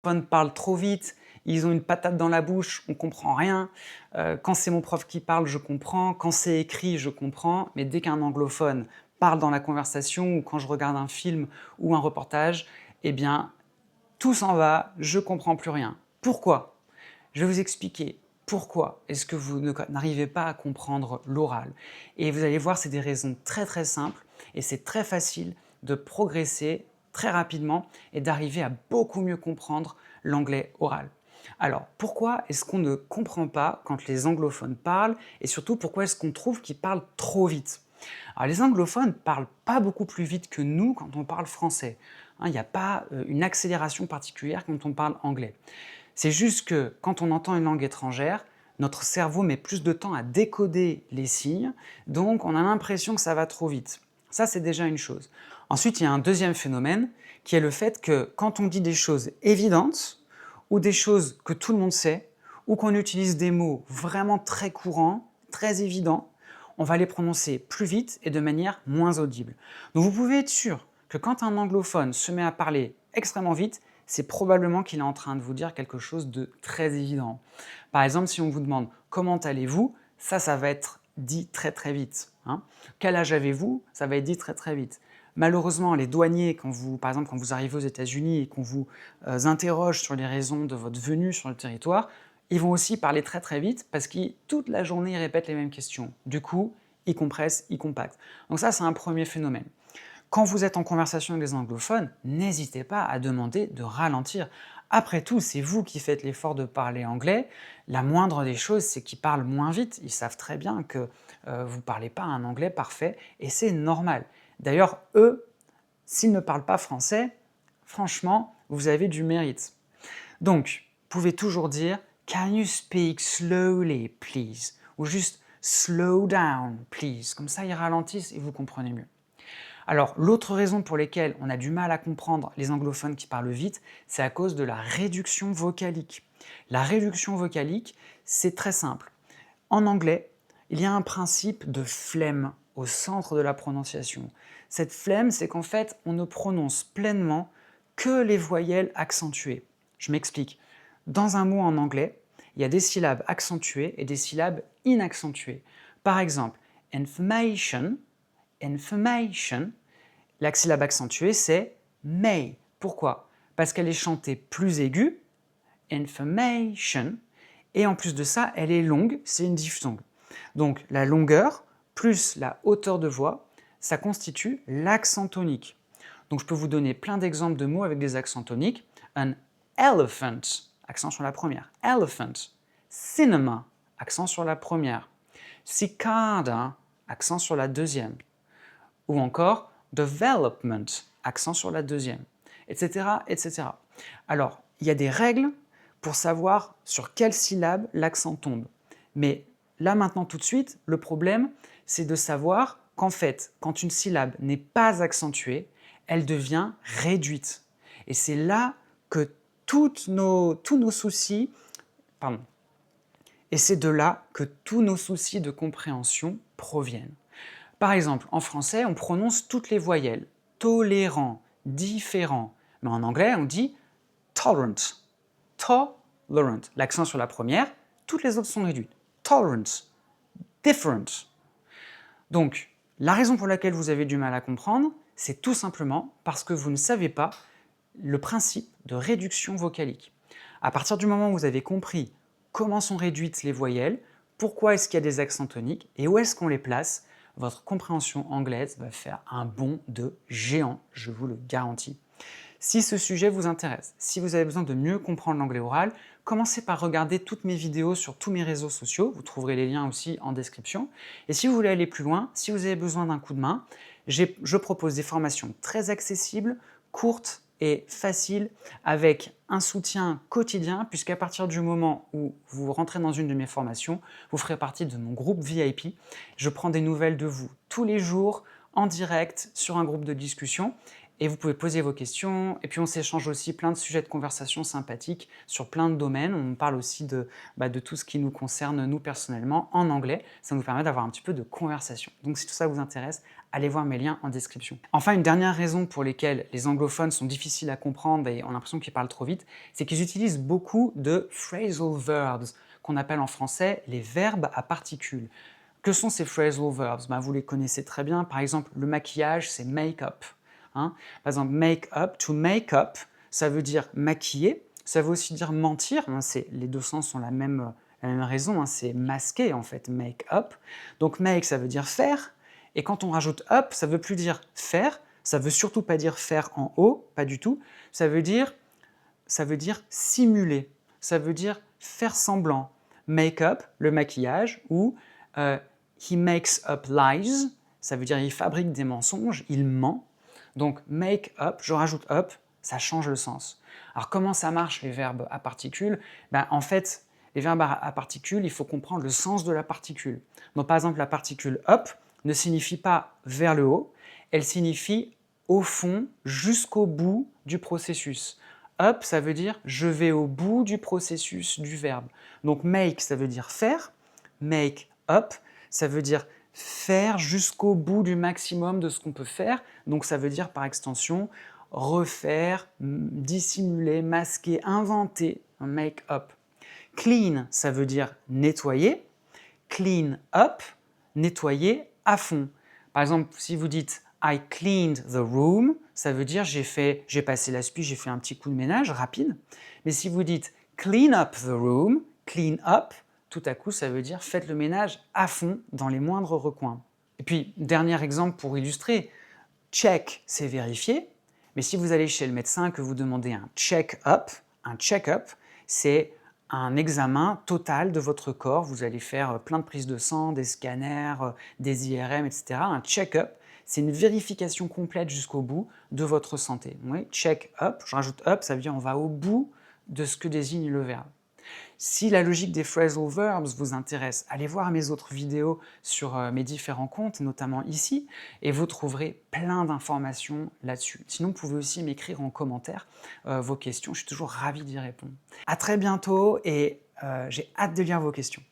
anglophones parlent trop vite, ils ont une patate dans la bouche, on comprend rien. Quand c'est mon prof qui parle, je comprends. Quand c'est écrit, je comprends. Mais dès qu'un anglophone parle dans la conversation ou quand je regarde un film ou un reportage, eh bien, tout s'en va, je comprends plus rien. Pourquoi? Je vais vous expliquer pourquoi est-ce que vous n'arrivez pas à comprendre l'oral. Et vous allez voir, c'est des raisons très très simples et c'est très facile de progresser très rapidement et d'arriver à beaucoup mieux comprendre l'anglais oral. Alors, pourquoi est-ce qu'on ne comprend pas quand les anglophones parlent et surtout pourquoi est-ce qu'on trouve qu'ils parlent trop vite? Alors, les anglophones parlent pas beaucoup plus vite que nous quand on parle français. Hein, il n'y a pas une accélération particulière quand on parle anglais. C'est juste que quand on entend une langue étrangère, notre cerveau met plus de temps à décoder les signes, donc on a l'impression que ça va trop vite. Ça, c'est déjà une chose. Ensuite, il y a un deuxième phénomène qui est le fait que quand on dit des choses évidentes ou des choses que tout le monde sait, ou qu'on utilise des mots vraiment très courants, très évidents, on va les prononcer plus vite et de manière moins audible. Donc vous pouvez être sûr que quand un anglophone se met à parler extrêmement vite, c'est probablement qu'il est en train de vous dire quelque chose de très évident. Par exemple, si on vous demande « Comment allez-vous ?», ça va être dit très très vite. Hein. Quel âge avez-vous? Ça va être dit très très vite. Malheureusement, les douaniers, par exemple, quand vous arrivez aux États-Unis et qu'on vous interroge sur les raisons de votre venue sur le territoire, ils vont aussi parler très très vite parce que toute la journée, ils répètent les mêmes questions. Du coup, ils compressent, ils compactent. Donc ça, c'est un premier phénomène. Quand vous êtes en conversation avec des anglophones, n'hésitez pas à demander de ralentir. Après tout, c'est vous qui faites l'effort de parler anglais. La moindre des choses, c'est qu'ils parlent moins vite. Ils savent très bien que vous ne parlez pas un anglais parfait et c'est normal. D'ailleurs, eux, s'ils ne parlent pas français, franchement, vous avez du mérite. Donc, vous pouvez toujours dire « Can you speak slowly, please ?» ou juste « Slow down, please ». Comme ça, ils ralentissent et vous comprenez mieux. Alors, l'autre raison pour laquelle on a du mal à comprendre les anglophones qui parlent vite, c'est à cause de la réduction vocalique. La réduction vocalique, c'est très simple. En anglais, il y a un principe de phlegme au centre de la prononciation. Cette phlegme, c'est qu'en fait, on ne prononce pleinement que les voyelles accentuées. Je m'explique. Dans un mot en anglais, il y a des syllabes accentuées et des syllabes inaccentuées. Par exemple, information, information, la syllabe accentuée, c'est may. Pourquoi? Parce qu'elle est chantée plus aiguë, information, et en plus de ça, elle est longue, c'est une diphtongue. Donc la longueur plus la hauteur de voix, ça constitue l'accent tonique. Donc je peux vous donner plein d'exemples de mots avec des accents toniques. An elephant, accent sur la première. Elephant. Cinema, accent sur la première. Cicada, accent sur la deuxième. Ou encore development, accent sur la deuxième, etc., etc. Alors, il y a des règles pour savoir sur quelle syllabe l'accent tombe. Mais là, maintenant, tout de suite, le problème, c'est de savoir qu'en fait, quand une syllabe n'est pas accentuée, elle devient réduite. Et c'est là que tous nos soucis, pardon, et c'est de là que tous nos soucis de compréhension proviennent. Par exemple, en français, on prononce toutes les voyelles. Tolérant, différent. Mais en anglais, on dit tolerant. Tolerant. L'accent sur la première, toutes les autres sont réduites. Tolerant. Different. Donc, la raison pour laquelle vous avez du mal à comprendre, c'est tout simplement parce que vous ne savez pas le principe de réduction vocalique. À partir du moment où vous avez compris comment sont réduites les voyelles, pourquoi est-ce qu'il y a des accents toniques et où est-ce qu'on les place, votre compréhension anglaise va faire un bond de géant, je vous le garantis. Si ce sujet vous intéresse, si vous avez besoin de mieux comprendre l'anglais oral, commencez par regarder toutes mes vidéos sur tous mes réseaux sociaux, vous trouverez les liens aussi en description. Et si vous voulez aller plus loin, si vous avez besoin d'un coup de main, je propose des formations très accessibles, courtes et faciles, avec un soutien quotidien, puisqu'à partir du moment où vous rentrez dans une de mes formations, vous ferez partie de mon groupe VIP. Je prends des nouvelles de vous tous les jours, en direct, sur un groupe de discussion, et vous pouvez poser vos questions, et puis on s'échange aussi plein de sujets de conversation sympathiques sur plein de domaines. On parle aussi de tout ce qui nous concerne, nous personnellement, en anglais. Ça nous permet d'avoir un petit peu de conversation. Donc si tout ça vous intéresse, allez voir mes liens en description. Enfin, une dernière raison pour laquelle les anglophones sont difficiles à comprendre et ont l'impression qu'ils parlent trop vite, c'est qu'ils utilisent beaucoup de phrasal verbs, qu'on appelle en français les verbes à particules. Que sont ces phrasal verbs? Vous les connaissez très bien. Par exemple, le maquillage, c'est make-up. Par exemple, make-up, to make up, ça veut dire maquiller, ça veut aussi dire mentir. Les deux sens sont la même raison, c'est masquer en fait, make-up. Donc make, ça veut dire faire, et quand on rajoute up, ça veut plus dire faire, ça veut surtout pas dire faire en haut, pas du tout, ça veut dire simuler, ça veut dire faire semblant. Make-up, le maquillage, ou he makes up lies, ça veut dire il fabrique des mensonges, il ment. Donc make up, je rajoute up, ça change le sens. Alors comment ça marche les verbes à particules? En fait, les verbes à particules, il faut comprendre le sens de la particule. Donc par exemple, la particule up ne signifie pas vers le haut, elle signifie au fond, jusqu'au bout du processus. Up, ça veut dire je vais au bout du processus du verbe. Donc make, ça veut dire faire, make up, ça veut dire faire jusqu'au bout du maximum de ce qu'on peut faire. Donc ça veut dire par extension refaire, dissimuler, masquer, inventer, un make up. Clean, ça veut dire nettoyer. Clean up, nettoyer à fond. Par exemple, si vous dites I cleaned the room, ça veut dire j'ai passé l'aspi, j'ai fait un petit coup de ménage rapide. Mais si vous dites clean up the room, clean up, tout à coup, ça veut dire faites le ménage à fond dans les moindres recoins. Et puis, dernier exemple pour illustrer, check, c'est vérifier, mais si vous allez chez le médecin que vous demandez un check-up, c'est un examen total de votre corps. Vous allez faire plein de prises de sang, des scanners, des IRM, etc. Un check-up, c'est une vérification complète jusqu'au bout de votre santé. Oui, check-up, je rajoute up, ça veut dire on va au bout de ce que désigne le verbe. Si la logique des phrasal verbs vous intéresse, allez voir mes autres vidéos sur mes différents comptes, notamment ici, et vous trouverez plein d'informations là-dessus. Sinon, vous pouvez aussi m'écrire en commentaire vos questions, je suis toujours ravi d'y répondre. À très bientôt et j'ai hâte de lire vos questions.